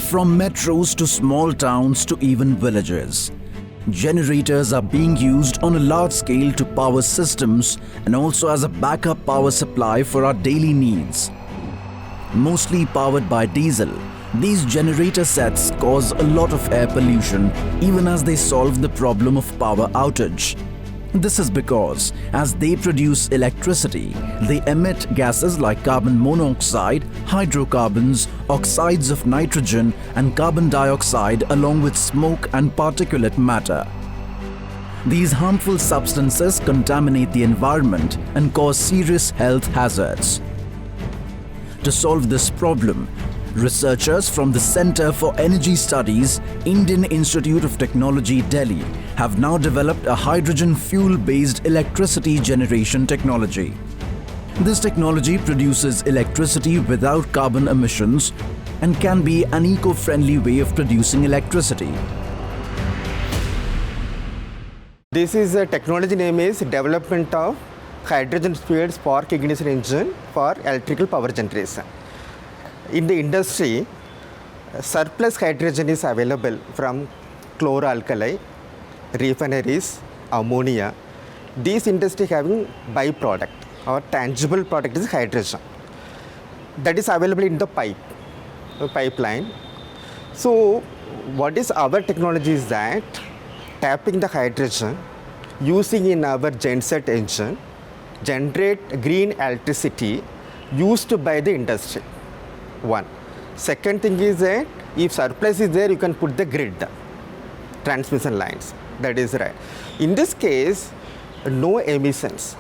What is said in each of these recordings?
From metros to small towns to even villages, generators are being used on a large scale to power systems and also as a backup power supply for our daily needs. Mostly powered by diesel, these generator sets cause a lot of air pollution even as they solve the problem of power outage. This is because, as they produce electricity, they emit gases like carbon monoxide, hydrocarbons, oxides of nitrogen and carbon dioxide along with smoke and particulate matter. These harmful substances contaminate the environment and cause serious health hazards. To solve this problem, researchers from the Center for Energy Studies, Indian Institute of Technology, Delhi, have now developed a hydrogen fuel-based electricity generation technology. This technology produces electricity without carbon emissions and can be an eco-friendly way of producing electricity. This is a technology name is development of hydrogen fueled spark ignition engine for electrical power generation. In the industry, surplus hydrogen is available from chloralkali, refineries, ammonia. These industry having byproduct or tangible product is hydrogen. That is available in the pipeline. So what is our technology is that tapping the hydrogen using in our genset engine generate green electricity used by the industry. One. Second thing is that if surplus is there, you can put the grid, transmission lines. That is right. In this case, no emissions.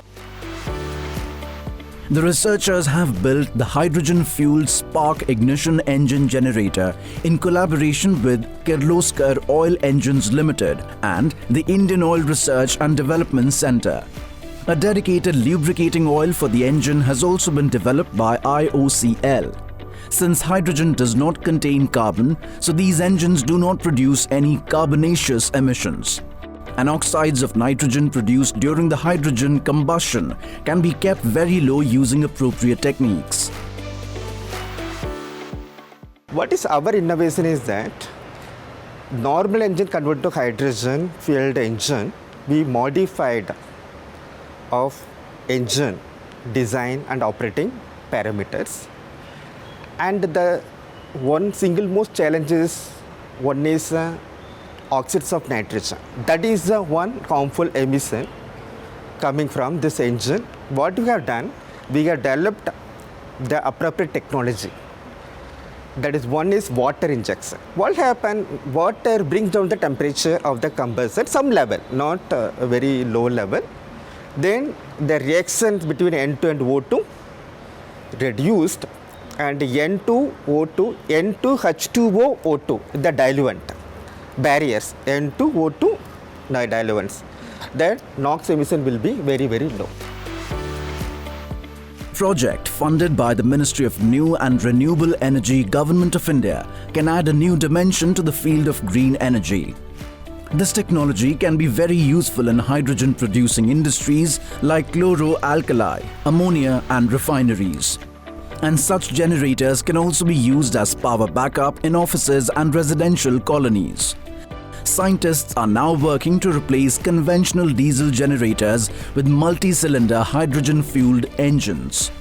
The researchers have built the hydrogen-fueled spark ignition engine generator in collaboration with Kirloskar Oil Engines Limited and the Indian Oil Research and Development Centre. A dedicated lubricating oil for the engine has also been developed by IOCL. Since hydrogen does not contain carbon, so these engines do not produce any carbonaceous emissions. And oxides of nitrogen produced during the hydrogen combustion can be kept very low using appropriate techniques. What is our innovation is that normal engine converted to hydrogen fueled engine, we modified of engine design and operating parameters. And the one single most challenge is one is oxides of nitrogen. That is the one harmful emission coming from this engine. What we have done, we have developed the appropriate technology. That is one is water injection. What happens? Water brings down the temperature of the combustion at some level, not a very low level. Then the reactions between N2 and O2 reduced, and N2O2, N2H2O, O2, the diluent barriers, N2O2 diluents. That NOx emission will be very, very low. Project funded by the Ministry of New and Renewable Energy, Government of India, can add a new dimension to the field of green energy. This technology can be very useful in hydrogen-producing industries like chloro-alkali, ammonia and refineries. And such generators can also be used as power backup in offices and residential colonies. Scientists are now working to replace conventional diesel generators with multi-cylinder hydrogen-fueled engines.